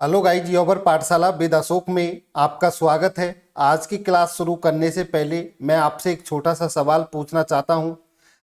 Hello guys, योबर पाठशाला with Ashok में आपका स्वागत है। आज की क्लास शुरू करने से पहले मैं आपसे एक छोटा सा सवाल पूछना चाहता हूं।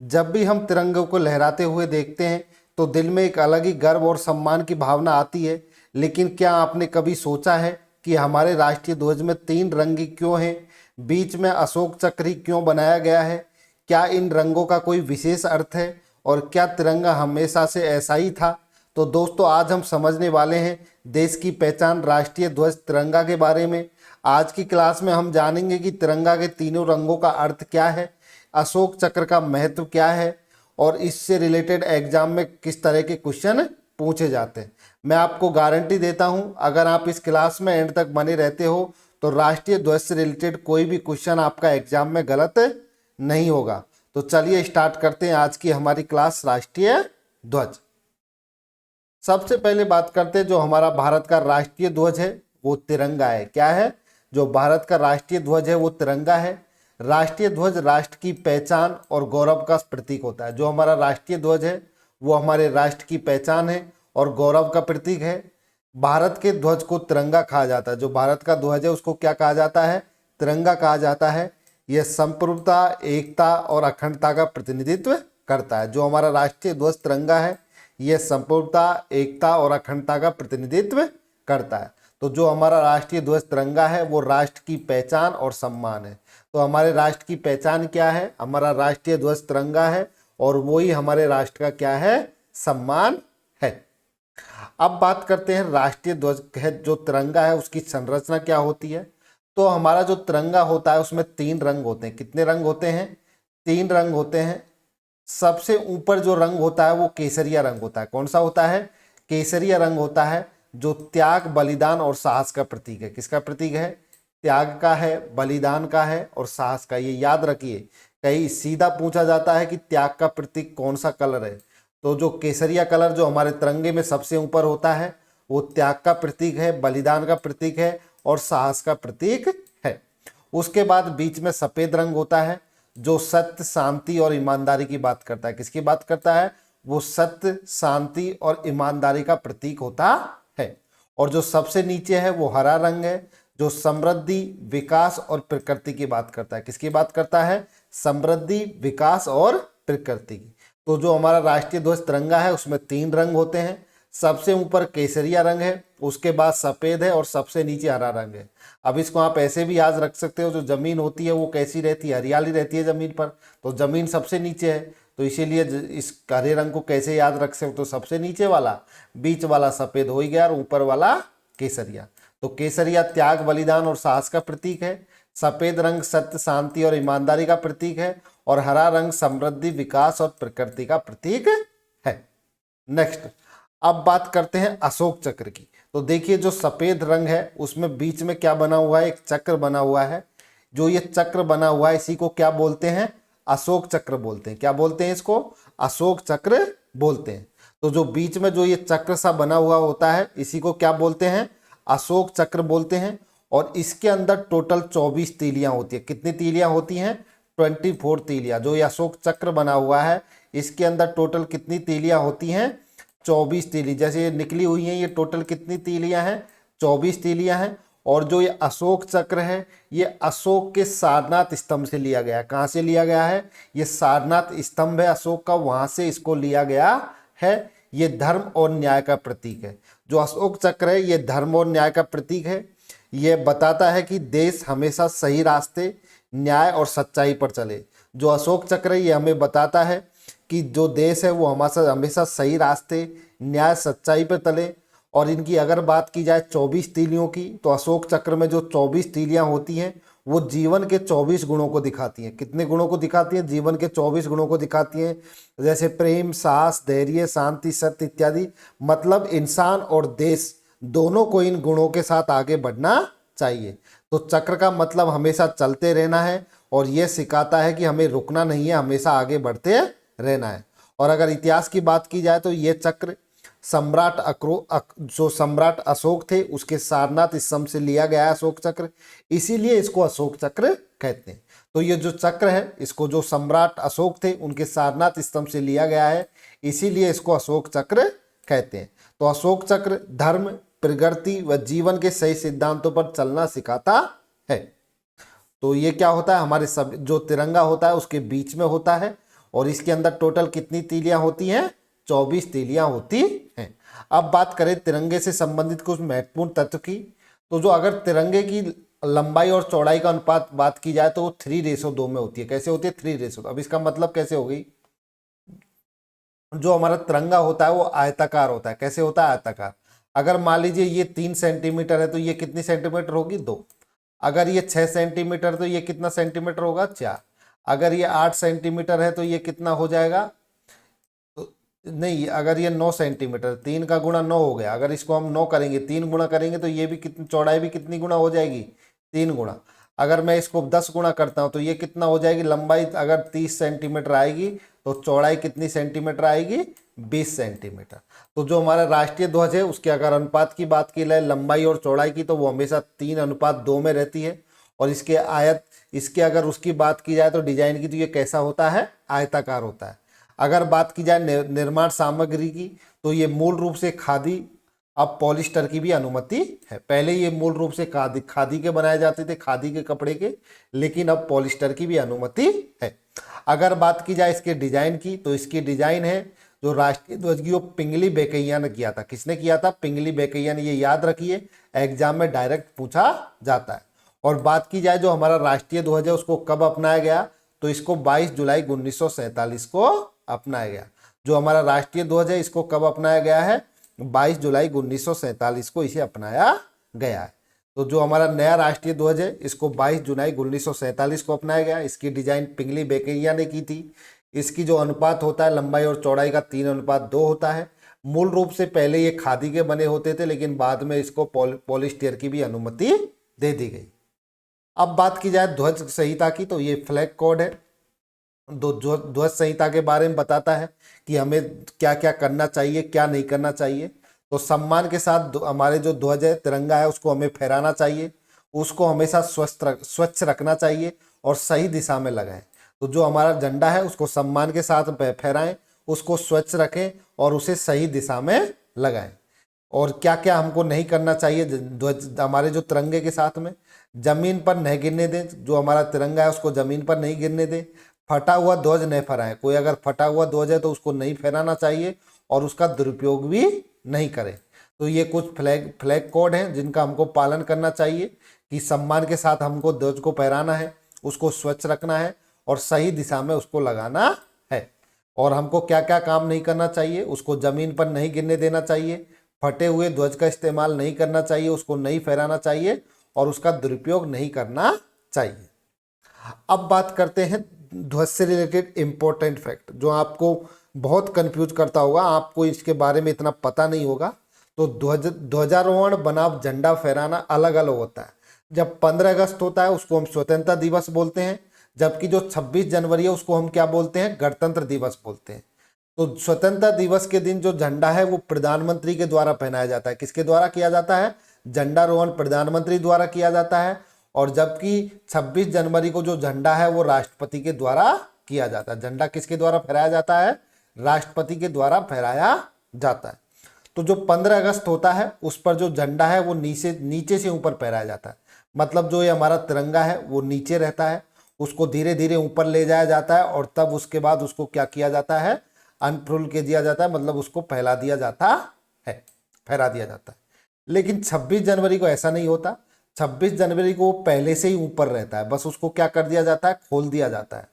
जब भी हम तिरंगे को लहराते हुए देखते हैं तो दिल में एक अलग ही गर्व और सम्मान की भावना आती है। लेकिन क्या आपने कभी सोचा है कि हमारे राष्ट्रीय ध्वज में 3 रंग ही क्यों हैं? बीच में अशोक चक्र ही क्यों बनाया गया है? क्या इन रंगों का कोई विशेष अर्थ है और क्या तिरंगा हमेशा से ऐसा ही था? तो दोस्तों, आज हम समझने वाले हैं देश की पहचान राष्ट्रीय ध्वज तिरंगा के बारे में। आज की क्लास में हम जानेंगे कि तिरंगा के तीनों रंगों का अर्थ क्या है, अशोक चक्र का महत्व क्या है और इससे रिलेटेड एग्जाम में किस तरह के क्वेश्चन पूछे जाते हैं। मैं आपको गारंटी देता हूं, अगर आप इस क्लास में एंड तक बने रहते हो तो राष्ट्रीय ध्वज से रिलेटेड कोई भी क्वेश्चन आपका एग्जाम में गलत नहीं होगा। तो चलिए स्टार्ट करते हैं आज की हमारी क्लास राष्ट्रीय ध्वज। सबसे पहले बात करते हैं जो हमारा भारत का राष्ट्रीय ध्वज है वो तिरंगा है। क्या है? जो भारत का राष्ट्रीय ध्वज है वो तिरंगा है। राष्ट्रीय ध्वज राष्ट्र की पहचान और गौरव का प्रतीक होता है। जो हमारा राष्ट्रीय ध्वज है वो हमारे राष्ट्र की पहचान है और गौरव का प्रतीक है। भारत के ध्वज को तिरंगा कहा जाता है। जो भारत का ध्वज है उसको क्या कहा जाता है? तिरंगा कहा जाता है। यह संप्रभुता, एकता और अखंडता का प्रतिनिधित्व करता है। जो हमारा राष्ट्रीय ध्वज तिरंगा है यह संप्रभुता, एकता और अखंडता का प्रतिनिधित्व करता है। तो जो हमारा राष्ट्रीय ध्वज तिरंगा है वो राष्ट्र की पहचान और सम्मान है। तो हमारे राष्ट्र की पहचान क्या है? हमारा राष्ट्रीय ध्वज तिरंगा है और वही हमारे राष्ट्र का क्या है? सम्मान है। अब बात करते हैं राष्ट्रीय ध्वज जो तिरंगा है उसकी संरचना क्या होती है। तो हमारा जो तिरंगा होता है उसमें 3 रंग होते हैं। कितने रंग होते हैं? 3 रंग होते हैं। सबसे ऊपर जो रंग होता है वो केसरिया रंग होता है। कौन सा होता है? केसरिया रंग होता है, जो त्याग, बलिदान और साहस का प्रतीक है। किसका प्रतीक है? त्याग का है, बलिदान का है और साहस का। ये याद रखिए, कहीं सीधा पूछा जाता है कि त्याग का प्रतीक कौन सा कलर है, तो जो केसरिया कलर जो हमारे तिरंगे में सबसे ऊपर होता है वो त्याग का प्रतीक है, बलिदान का प्रतीक है और साहस का प्रतीक है। उसके बाद बीच में सफेद रंग होता है जो सत्य, शांति और ईमानदारी की बात करता है। किसकी बात करता है? वो सत्य, शांति और ईमानदारी का प्रतीक होता है। और जो सबसे नीचे है वो हरा रंग है जो समृद्धि, विकास और प्रकृति की बात करता है। किसकी बात करता है? समृद्धि, विकास और प्रकृति की। तो जो हमारा राष्ट्रीय ध्वज तिरंगा है उसमें 3 रंग होते हैं। सबसे ऊपर केसरिया रंग है, उसके बाद सफेद है और सबसे नीचे हरा रंग है। अब इसको आप ऐसे भी याद रख सकते हो, जो जमीन होती है वो कैसी रहती है? हरियाली रहती है जमीन पर, तो जमीन सबसे नीचे है, तो इसीलिए इस हरे रंग को कैसे याद रख सकते हो? तो सबसे नीचे वाला, बीच वाला सफेद हो ही गया और ऊपर वाला केसरिया। तो केसरिया त्याग, बलिदान और साहस का प्रतीक है, सफेद रंग सत्य, शांति और ईमानदारी का प्रतीक है और हरा रंग समृद्धि, विकास और प्रकृति का प्रतीक है। नेक्स्ट, अब बात करते हैं अशोक चक्र की। तो देखिए, जो सफेद रंग है उसमें बीच में क्या बना हुआ है? एक चक्र बना हुआ है। जो ये चक्र बना हुआ है इसी को क्या बोलते हैं? अशोक चक्र बोलते हैं। क्या बोलते हैं इसको? अशोक चक्र बोलते हैं। तो जो बीच में जो ये चक्र सा बना हुआ होता है इसी को क्या बोलते हैं? अशोक चक्र बोलते हैं। और इसके अंदर टोटल 24 तीलियां होती है। कितनी तीलियां होती हैं? 24 तीलियां। जो ये अशोक चक्र बना हुआ है इसके अंदर टोटल कितनी तीलियां होती हैं? 24 तीली। जैसे ये निकली हुई हैं, ये टोटल कितनी तीलियां हैं? 24 तीलियां हैं। और जो ये अशोक चक्र है ये अशोक के सारनाथ स्तंभ से लिया गया है। कहाँ से लिया गया है? ये सारनाथ स्तंभ है अशोक का, वहां से इसको लिया गया है। ये धर्म और न्याय का प्रतीक है। जो अशोक चक्र है ये धर्म और न्याय का प्रतीक है। ये बताता है कि देश हमेशा सही रास्ते, न्याय और सच्चाई पर चले। जो अशोक चक्र है ये हमें बताता है कि जो देश है वो हमेशा सही रास्ते, न्याय, सच्चाई पर चले। और इनकी अगर बात की जाए 24 तीलियों की, तो अशोक चक्र में जो 24 तीलियां होती हैं वो जीवन के 24 गुणों को दिखाती हैं। कितने गुणों को दिखाती हैं? जीवन के 24 गुणों को दिखाती हैं। जैसे प्रेम, साहस, धैर्य, शांति, सत्य इत्यादि। मतलब इंसान और देश दोनों को इन गुणों के साथ आगे बढ़ना चाहिए। तो चक्र का मतलब हमेशा चलते रहना है और यह सिखाता है कि हमें रुकना नहीं है, हमेशा आगे बढ़ते रहना है। और अगर इतिहास की बात की जाए तो ये चक्र जो सम्राट अशोक थे उसके सारनाथ स्तंभ से लिया गया है अशोक चक्र, इसीलिए इसको अशोक चक्र कहते हैं। तो ये जो चक्र है इसको जो सम्राट अशोक थे उनके सारनाथ स्तंभ से लिया गया है, इसीलिए इसको अशोक चक्र कहते हैं। तो अशोक चक्र धर्म, प्रगति व जीवन के सही सिद्धांतों पर चलना सिखाता है। तो ये क्या होता है, हमारे सब जो तिरंगा होता है उसके बीच में होता है और इसके अंदर टोटल कितनी तीलियां होती हैं, 24 तीलियां होती हैं। अब बात करें तिरंगे से संबंधित कुछ महत्वपूर्ण तत्व की, तो जो अगर तिरंगे की लंबाई और चौड़ाई का अनुपात बात की जाए तो वो 3:2 में होती है। कैसे होती है, 3:2। अब इसका मतलब कैसे हो गई, जो हमारा तिरंगा होता है वो आयताकार होता है। कैसे होता है, आयताकार। अगर मान लीजिए ये 3 सेंटीमीटर है तो ये कितनी सेंटीमीटर होगी, 2। अगर ये 6 सेंटीमीटर तो ये कितना सेंटीमीटर होगा, 4। अगर ये 8 सेंटीमीटर है तो ये कितना हो जाएगा, नहीं, अगर ये 9 सेंटीमीटर, 3 का गुणा 9 हो गया। अगर इसको हम 9 करेंगे, 3 गुणा करेंगे तो ये भी कितनी चौड़ाई भी कितनी गुणा हो जाएगी, 3 गुणा। अगर मैं इसको 10 गुणा करता हूँ तो ये कितना हो जाएगी, लंबाई अगर 30 सेंटीमीटर आएगी तो चौड़ाई कितनी सेंटीमीटर आएगी, 20 सेंटीमीटर। तो जो हमारा राष्ट्रीय ध्वज है उसके अगर अनुपात की बात की जाए लंबाई और चौड़ाई की, तो वो हमेशा 3:2 में रहती है। और इसके इसके अगर उसकी बात की जाए तो डिजाइन की, तो ये कैसा होता है, आयताकार होता है। अगर बात की जाए निर्माण सामग्री की, तो ये मूल रूप से खादी, अब पॉलिस्टर की भी अनुमति है। पहले ये मूल रूप से खादी के बनाए जाते थे, खादी के कपड़े के, लेकिन अब पॉलिस्टर की भी अनुमति है। अगर बात की जाए इसके डिजाइन की, तो इसकी डिजाइन है जो राष्ट्रीय ध्वज की, वो पिंगली बेकैया ने किया था। किसने किया था, पिंगली बेकैया ने। ये याद रखिए, एग्जाम में डायरेक्ट पूछा जाता है। और बात की जाए जो हमारा राष्ट्रीय ध्वज है उसको कब अपनाया गया, तो इसको 22 जुलाई 1947 को अपनाया गया। जो हमारा राष्ट्रीय ध्वज है इसको कब अपनाया गया है, 22 जुलाई 1947 को इसे अपनाया गया है। तो जो हमारा नया राष्ट्रीय ध्वज है इसको 22 जुलाई 1947 को अपनाया गया। इसकी डिजाइन पिंगली बेकैया ने की थी। इसकी जो अनुपात होता है लंबाई और चौड़ाई का 3:2 होता है। मूल रूप से पहले ये खादी के बने होते थे, लेकिन बाद में इसको पॉलिस्टर की भी अनुमति दे दी गई। अब बात की जाए ध्वज संहिता की, तो ये फ्लैग कोड है। ध्वज संहिता के बारे में बताता है कि हमें क्या क्या करना चाहिए, क्या नहीं करना चाहिए। तो सम्मान के साथ हमारे जो ध्वज है, तिरंगा है, उसको हमें फहराना चाहिए। उसको हमेशा स्वच्छ रखना चाहिए और सही दिशा में लगाएं। तो जो हमारा झंडा है उसको सम्मान के साथ फहराएं, उसको स्वच्छ रखें और उसे सही दिशा में लगाएं। और क्या क्या हमको नहीं करना चाहिए ध्वज हमारे जो तिरंगे के साथ में, जमीन पर नहीं गिरने दें। जो हमारा तिरंगा है उसको जमीन पर नहीं गिरने दें। फटा हुआ ध्वज नहीं फहराएं। कोई अगर फटा हुआ ध्वज है तो उसको नहीं फहराना चाहिए और उसका दुरुपयोग भी नहीं करें। तो ये कुछ फ्लैग कोड हैं जिनका हमको पालन करना चाहिए कि सम्मान के साथ हमको ध्वज को फहराना है, उसको स्वच्छ रखना है और सही दिशा में उसको लगाना है। और हमको क्या क्या काम नहीं करना चाहिए, उसको जमीन पर नहीं गिरने देना चाहिए, फटे हुए ध्वज का इस्तेमाल नहीं करना चाहिए, उसको नहीं फहराना चाहिए और उसका दुरुपयोग नहीं करना चाहिए। अब बात करते हैं ध्वज से रिलेटेड इंपॉर्टेंट फैक्ट, जो आपको बहुत कंफ्यूज करता होगा, आपको इसके बारे में इतना पता नहीं होगा। तो ध्वजारोहण बनाम झंडा फहराना अलग अलग होता है। जब 15 अगस्त होता है उसको हम स्वतंत्रता दिवस बोलते हैं, जबकि जो 26 जनवरी है उसको हम क्या बोलते हैं, गणतंत्र दिवस बोलते हैं। तो स्वतंत्रता दिवस के दिन जो झंडा है वो प्रधानमंत्री के द्वारा पहनाया जाता है। किसके द्वारा किया जाता है, झंडारोहण प्रधानमंत्री द्वारा किया जाता है। और जबकि 26 जनवरी को जो झंडा है वो राष्ट्रपति के द्वारा किया जाता है। झंडा किसके द्वारा फहराया जाता है, राष्ट्रपति के द्वारा फहराया जाता है। तो जो 15 अगस्त होता है उस पर जो झंडा है वो नीचे से ऊपर फहराया जाता है। मतलब जो ये हमारा तिरंगा है वो नीचे रहता है, उसको धीरे धीरे ऊपर ले जाया जाता है और तब उसके बाद उसको क्या किया जाता है, अनफ्रुल के दिया जाता है, मतलब उसको फैला दिया जाता है, फहरा दिया जाता है। लेकिन 26 जनवरी को ऐसा नहीं होता। 26 जनवरी को पहले से ही ऊपर रहता है, बस उसको क्या कर दिया जाता है, खोल दिया जाता है।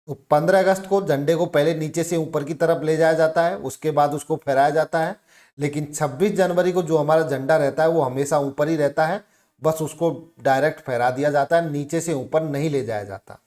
तो 15 अगस्त को झंडे को पहले नीचे से ऊपर की तरफ ले जाया जाता है, उसके बाद उसको फहराया जाता है। लेकिन 26 जनवरी को जो हमारा झंडा रहता है वो हमेशा ऊपर ही रहता है, बस उसको डायरेक्ट फहरा दिया जाता है, नीचे से ऊपर नहीं ले जाया जाता।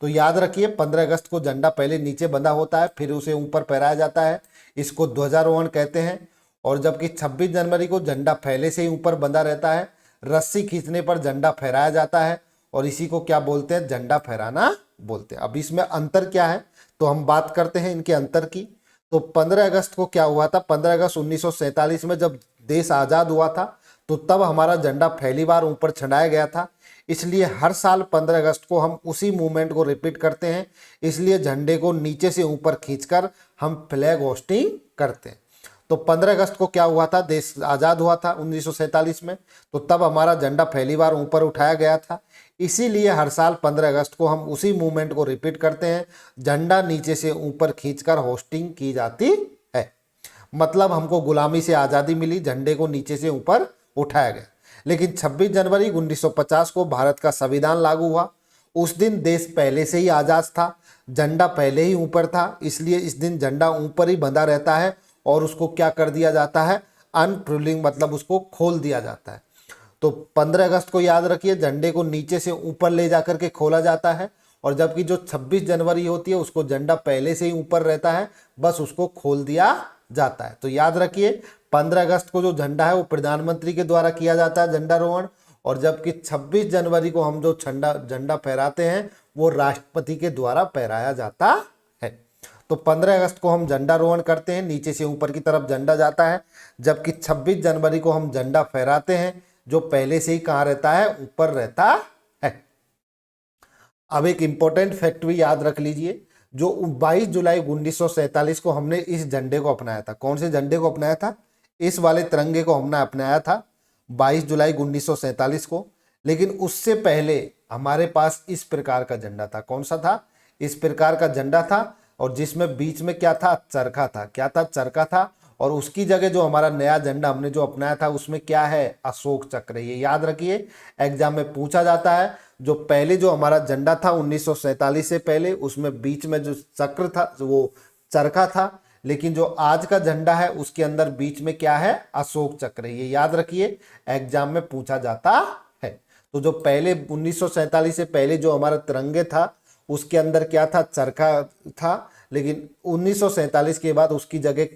तो याद रखिए 15 अगस्त को झंडा पहले नीचे बंधा होता है, फिर उसे ऊपर फहराया जाता है, इसको ध्वजारोहण कहते हैं। और जबकि 26 जनवरी को झंडा पहले से ही ऊपर बंधा रहता है, रस्सी खींचने पर झंडा फहराया जाता है और इसी को क्या बोलते हैं, झंडा फहराना बोलते हैं। अब इसमें अंतर क्या है, तो हम बात करते हैं इनके अंतर की। तो 15 अगस्त को क्या हुआ था, 15 अगस्त 1947 में जब देश आज़ाद हुआ था तो तब हमारा झंडा पहली बार ऊपर छंडाया गया था। इसलिए हर साल 15 अगस्त को हम उसी मूवमेंट को रिपीट करते हैं। इसलिए झंडे को नीचे से ऊपर खींचकर हम फ्लैग होस्टिंग करते हैं। तो 15 अगस्त को क्या हुआ था, देश आजाद हुआ था 1947 में, तो तब हमारा झंडा पहली बार ऊपर उठाया गया था। इसीलिए हर साल 15 अगस्त को हम उसी मूवमेंट को रिपीट करते हैं, झंडा नीचे से ऊपर खींचकर होस्टिंग की जाती है। मतलब हमको गुलामी से आज़ादी मिली, झंडे को नीचे से ऊपर उठाया गया। लेकिन 26 जनवरी 1950 को भारत का संविधान लागू हुआ। उस दिन देश पहले से ही आज़ाद था, झंडा पहले ही ऊपर था, इसलिए इस दिन झंडा ऊपर ही बंधा रहता है और उसको क्या कर दिया जाता है, अनफ्रिलिंग, मतलब उसको खोल दिया जाता है। तो 15 अगस्त को याद रखिए, झंडे को नीचे से ऊपर ले जाकर के खोला जाता है, और जबकि जो 26 जनवरी होती है उसको झंडा पहले से ही ऊपर रहता है, बस उसको खोल दिया जाता है। तो याद रखिए 15 अगस्त को जो झंडा है वो प्रधानमंत्री के द्वारा किया जाता है झंडारोहण, और जबकि 26 जनवरी को हम जो झंडा फहराते हैं वो राष्ट्रपति के द्वारा फहराया जाता है। तो 15 अगस्त को हम झंडारोहण करते हैं, नीचे से ऊपर की तरफ झंडा जाता है, जबकि 26 जनवरी को हम झंडा फहराते हैं जो पहले से ही कहाँ रहता है, ऊपर रहता है। अब एक इंपॉर्टेंट फैक्ट भी याद रख लीजिए, जो 22 जुलाई 1947 को हमने इस झंडे को अपनाया था। कौन से झंडे को अपनाया था? इस वाले तिरंगे को हमने अपनाया था 22 जुलाई 1947 को। लेकिन उससे पहले हमारे पास इस प्रकार का झंडा था। कौन सा था? इस प्रकार का झंडा था, और जिसमें बीच में क्या था, चरखा था। क्या था? चरखा था। और उसकी जगह जो हमारा नया झंडा हमने जो अपनाया था उसमें क्या है, अशोक चक्र। ये याद रखिए, एग्जाम में पूछा जाता है। जो पहले जो हमारा झंडा था 1947 से पहले, उसमें बीच में जो चक्र था वो चरखा था, लेकिन जो आज का झंडा है उसके अंदर बीच में क्या है, अशोक चक्र। ये याद रखिए, एग्जाम में पूछा जाता है। तो जो पहले 1947 से पहले जो हमारा तिरंगे था उसके अंदर क्या था, चरखा था, लेकिन 1947 के बाद उसकी जगह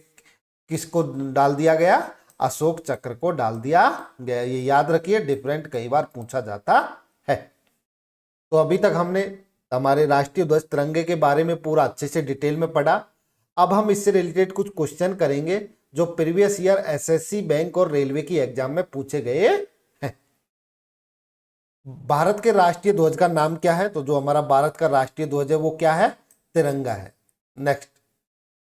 किसको डाल दिया गया, अशोक चक्र को डाल दिया गया। ये याद रखिए, डिफरेंट कई बार पूछा जाता है। तो अभी तक हमने हमारे राष्ट्रीय ध्वज तिरंगे के बारे में पूरा अच्छे से डिटेल में पढ़ा। अब हम इससे रिलेटेड कुछ क्वेश्चन करेंगे जो प्रीवियस ईयर एसएससी, बैंक और रेलवे की एग्जाम में पूछे गए हैं। भारत के राष्ट्रीय ध्वज का नाम क्या है? तो जो हमारा भारत का राष्ट्रीय ध्वज है वो क्या है, तिरंगा है। नेक्स्ट,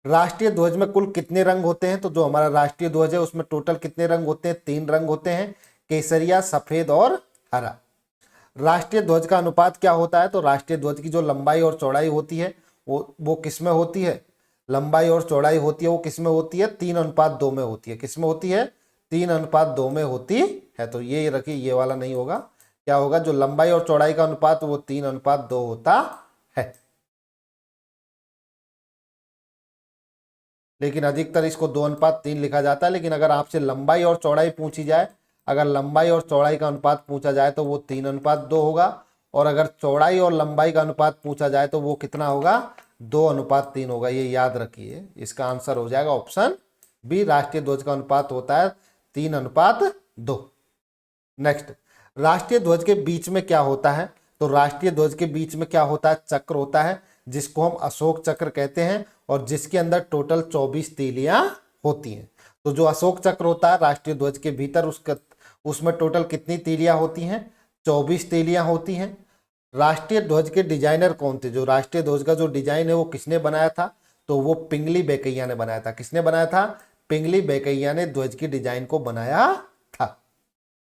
राष्ट्रीय ध्वज में कुल कितने रंग होते हैं? तो जो हमारा राष्ट्रीय ध्वज है उसमें टोटल कितने रंग होते हैं? 3 रंग होते हैं, केसरिया, सफेद और हरा। राष्ट्रीय ध्वज का अनुपात क्या होता है? तो राष्ट्रीय ध्वज की जो लंबाई और चौड़ाई होती है वो किस में होती है? लंबाई और चौड़ाई होती है वो किस में होती है? 3:2 में होती है। किस में होती है? 3:2 में होती है। तो ये रखिए, ये वाला नहीं होगा। क्या होगा? जो लंबाई और चौड़ाई का अनुपात वो 3:2 होता है। लेकिन अधिकतर इसको 2:3 लिखा जाता है। लेकिन अगर आपसे लंबाई और चौड़ाई पूछी जाए, अगर लंबाई और चौड़ाई का अनुपात पूछा जाए तो वो 3:2 होगा, और अगर चौड़ाई और लंबाई का अनुपात पूछा जाए तो वो कितना होगा? 2:3 होगा। ये याद रखिए, इसका आंसर हो जाएगा ऑप्शन बी। राष्ट्रीय ध्वज का अनुपात होता है 3:2। नेक्स्ट, राष्ट्रीय ध्वज के बीच में क्या होता है? तो राष्ट्रीय ध्वज के बीच में क्या होता है? चक्र होता है, जिसको हम अशोक चक्र कहते हैं, और जिसके अंदर टोटल 24 तीलियां होती हैं। तो जो अशोक चक्र होता है राष्ट्रीय ध्वज के भीतर, उसमें टोटल कितनी तीलियां होती हैं? 24 तीलियां होती हैं। राष्ट्रीय ध्वज के डिजाइनर कौन थे? जो राष्ट्रीय ध्वज का जो डिजाइन है वो किसने बनाया था? तो वो पिंगली बेकैया ने बनाया था। किसने बनाया था? पिंगली बेकैया ने ध्वज की डिजाइन को बनाया था।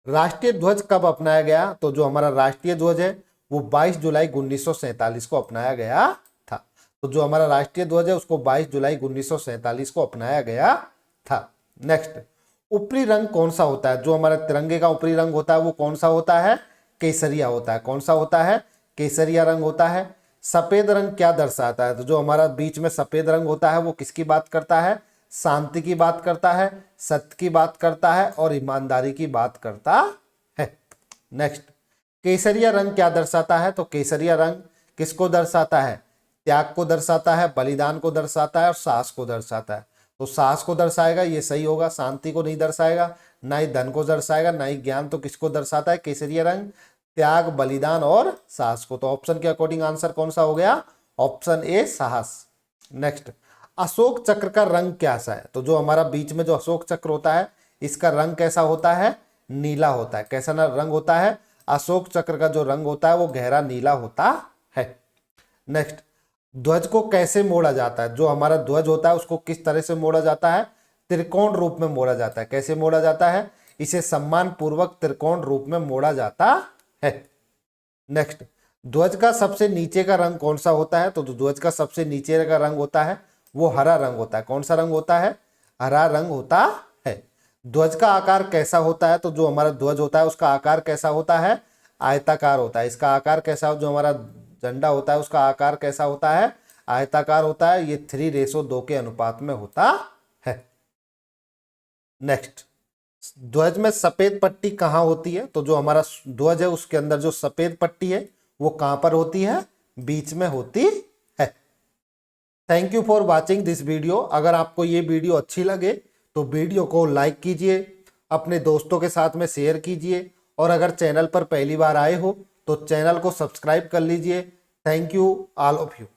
राष्ट्रीय ध्वज कब अपनाया गया? तो जो हमारा राष्ट्रीय ध्वज है वो 22 जुलाई 1947 को अपनाया गया था। तो जो हमारा राष्ट्रीय ध्वज है उसको 22 जुलाई 1947 को अपनाया गया था। नेक्स्ट, ऊपरी रंग कौन सा होता है? जो हमारा तिरंगे का ऊपरी रंग होता है वो कौन सा होता है? केसरिया होता है। कौन सा होता है? केसरिया रंग होता है। सफेद रंग क्या दर्शाता है? तो जो हमारा बीच में सफेद रंग होता है वो किसकी बात करता है? शांति की बात करता है, सत्य की बात करता है, और ईमानदारी की बात करता है। नेक्स्ट, केसरिया रंग क्या दर्शाता है? तो केसरिया रंग किसको दर्शाता है? त्याग को दर्शाता है, बलिदान को दर्शाता है, और साहस को दर्शाता है। तो साहस को दर्शाएगा, ये सही होगा। शांति को नहीं दर्शाएगा, ना ही धन को दर्शाएगा, ना ही ज्ञान। तो किसको दर्शाता है केसरिया रंग? त्याग, बलिदान और साहस को। तो ऑप्शन के अकॉर्डिंग आंसर कौन सा हो गया? ऑप्शन ए, साहस। नेक्स्ट, अशोक चक्र का रंग कैसा है? तो जो हमारा बीच में जो अशोक चक्र होता है इसका रंग कैसा होता है? नीला होता है। कैसा ना रंग होता है? अशोक चक्र का जो रंग होता है वो गहरा नीला होता है। नेक्स्ट, ध्वज को कैसे मोड़ा जाता है? जो हमारा ध्वज होता है उसको किस तरह से मोड़ा जाता है? त्रिकोण रूप में मोड़ा जाता है। कैसे मोड़ा जाता है? इसे सम्मान पूर्वक त्रिकोण रूप में मोड़ा जाता है। नेक्स्ट, ध्वज का सबसे नीचे का रंग कौन सा होता है? तो ध्वज का सबसे नीचे का रंग होता है वो हरा रंग होता है। कौन सा रंग होता है? हरा रंग होता है। ध्वज का आकार कैसा होता है? तो जो हमारा ध्वज होता है उसका आकार कैसा होता है? आयताकार होता है। इसका आकार कैसा हो? जो हमारा झंडा होता है उसका आकार कैसा होता है? आयताकार होता है। ये 3:2 के अनुपात में होता है। नेक्स्ट, ध्वज में सफेद पट्टी कहाँ होती है? तो जो हमारा ध्वज है उसके अंदर जो सफेद पट्टी है वो कहाँ पर होती है? बीच में होती है। Thank you for watching this video. अगर आपको ये वीडियो अच्छी लगे तो वीडियो को लाइक कीजिए, अपने दोस्तों के साथ में शेयर कीजिए, और अगर चैनल पर पहली बार आए हो तो चैनल को सब्सक्राइब कर लीजिए। Thank you all of you.